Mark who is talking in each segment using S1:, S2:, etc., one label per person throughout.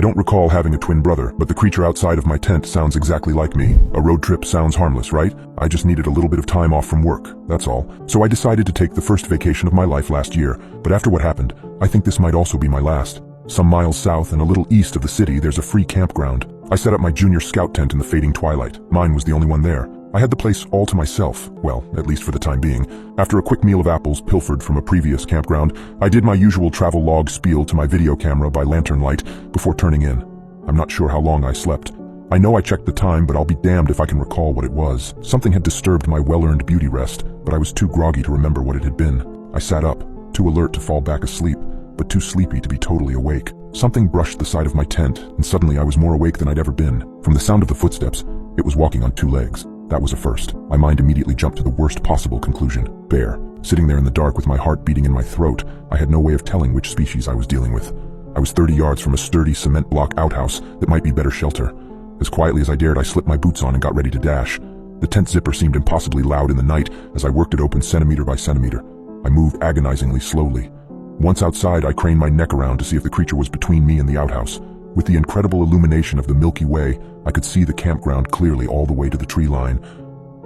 S1: I don't recall having a twin brother, but the creature outside of my tent sounds exactly like me. A road trip sounds harmless, right? I just needed a little bit of time off from work, that's all. So I decided to take the first vacation of my life last year, but after what happened, I think this might also be my last. Some miles south and a little east of the city, there's a free campground. I set up my junior scout tent in the fading twilight. Mine was the only one there. I had the place all to myself, well, at least for the time being. After a quick meal of apples pilfered from a previous campground, I did my usual travel log spiel to my video camera by lantern light before turning in. I'm not sure how long I slept. I know I checked the time, but I'll be damned if I can recall what it was. Something had disturbed my well-earned beauty rest, but I was too groggy to remember what it had been. I sat up, too alert to fall back asleep, but too sleepy to be totally awake. Something brushed the side of my tent, and suddenly I was more awake than I'd ever been. From the sound of the footsteps, it was walking on two legs. That was a first. My mind immediately jumped to the worst possible conclusion. Bear. Sitting there in the dark with my heart beating in my throat, I had no way of telling which species I was dealing with. I was 30 yards from a sturdy cement block outhouse that might be better shelter. As quietly as I dared, I slipped my boots on and got ready to dash. The tent zipper seemed impossibly loud in the night as I worked it open centimeter by centimeter. I moved agonizingly slowly. Once outside, I craned my neck around to see if the creature was between me and the outhouse. With the incredible illumination of the Milky Way, I could see the campground clearly all the way to the tree line.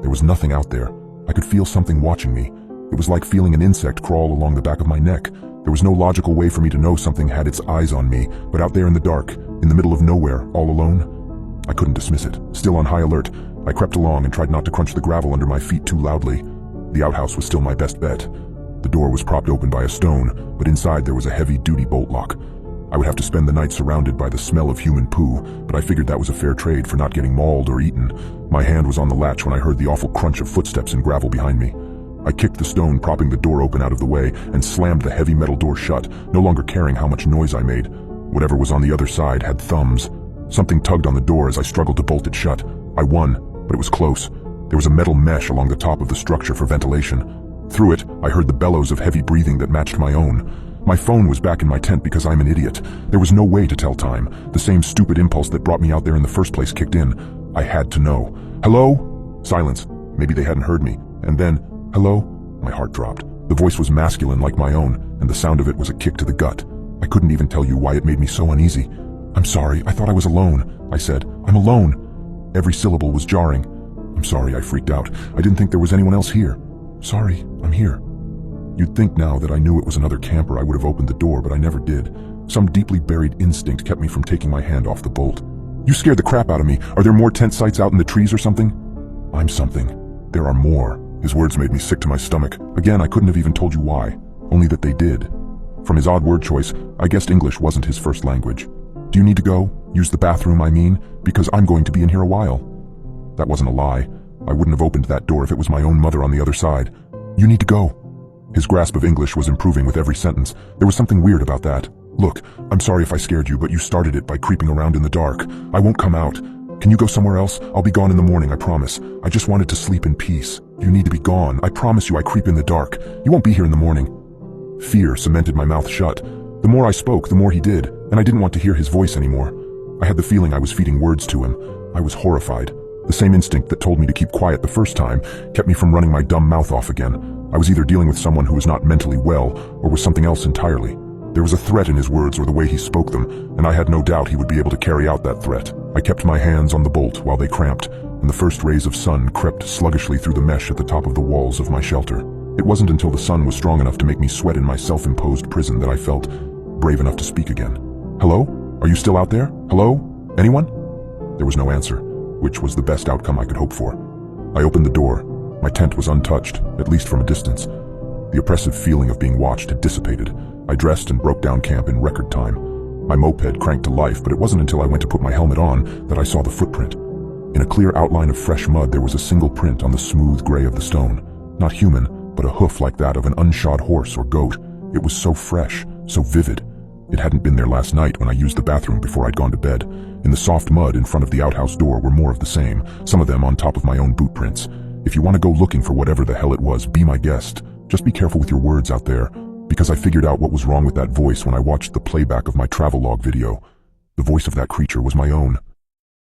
S1: There was nothing out there. I could feel something watching me. It was like feeling an insect crawl along the back of my neck. There was no logical way for me to know something had its eyes on me, but out there in the dark, in the middle of nowhere, all alone, I couldn't dismiss it. Still on high alert, I crept along and tried not to crunch the gravel under my feet too loudly. The outhouse was still my best bet. The door was propped open by a stone, but inside there was a heavy-duty bolt lock. I would have to spend the night surrounded by the smell of human poo, but I figured that was a fair trade for not getting mauled or eaten. My hand was on the latch when I heard the awful crunch of footsteps in gravel behind me. I kicked the stone, propping the door open out of the way, and slammed the heavy metal door shut, no longer caring how much noise I made. Whatever was on the other side had thumbs. Something tugged on the door as I struggled to bolt it shut. I won, but it was close. There was a metal mesh along the top of the structure for ventilation. Through it, I heard the bellows of heavy breathing that matched my own. My phone was back in my tent because I'm an idiot. There was no way to tell time. The same stupid impulse that brought me out there in the first place kicked in. I had to know. Hello? Silence. Maybe they hadn't heard me. And then, hello? My heart dropped. The voice was masculine like my own, and the sound of it was a kick to the gut. I couldn't even tell you why it made me so uneasy. I'm sorry, I thought I was alone. I said, I'm alone. Every syllable was jarring. I'm sorry, I freaked out. I didn't think there was anyone else here. Sorry, I'm here. You'd think now that I knew it was another camper I would have opened the door, but I never did. Some deeply buried instinct kept me from taking my hand off the bolt. You scared the crap out of me. Are there more tent sites out in the trees or something? I'm something. There are more. His words made me sick to my stomach. Again, I couldn't have even told you why. Only that they did. From his odd word choice, I guessed English wasn't his first language. Do you need to go? Use the bathroom, I mean? Because I'm going to be in here a while. That wasn't a lie. I wouldn't have opened that door if it was my own mother on the other side. You need to go. His grasp of English was improving with every sentence. There was something weird about that. Look, I'm sorry if I scared you, but you started it by creeping around in the dark. I won't come out. Can you go somewhere else? I'll be gone in the morning, I promise. I just wanted to sleep in peace. You need to be gone. I promise you I creep in the dark. You won't be here in the morning. Fear cemented my mouth shut. The more I spoke, the more he did, and I didn't want to hear his voice anymore. I had the feeling I was feeding words to him. I was horrified. The same instinct that told me to keep quiet the first time kept me from running my dumb mouth off again. I was either dealing with someone who was not mentally well or was something else entirely. There was a threat in his words or the way he spoke them, and I had no doubt he would be able to carry out that threat. I kept my hands on the bolt while they cramped, and the first rays of sun crept sluggishly through the mesh at the top of the walls of my shelter. It wasn't until the sun was strong enough to make me sweat in my self-imposed prison that I felt brave enough to speak again. Hello? Are you still out there? Hello? Anyone? There was no answer, which was the best outcome I could hope for. I opened the door. My tent was untouched, at least from a distance. The oppressive feeling of being watched had dissipated. I dressed and broke down camp in record time. My moped cranked to life, but it wasn't until I went to put my helmet on that I saw the footprint. In a clear outline of fresh mud, there was a single print on the smooth gray of the stone. Not human, but a hoof like that of an unshod horse or goat. It was so fresh, so vivid. It hadn't been there last night when I used the bathroom before I'd gone to bed. In the soft mud in front of the outhouse door were more of the same, some of them on top of my own boot prints. If you want to go looking for whatever the hell it was, be my guest. Just be careful with your words out there, because I figured out what was wrong with that voice when I watched the playback of my travelogue video. The voice of that creature was my own.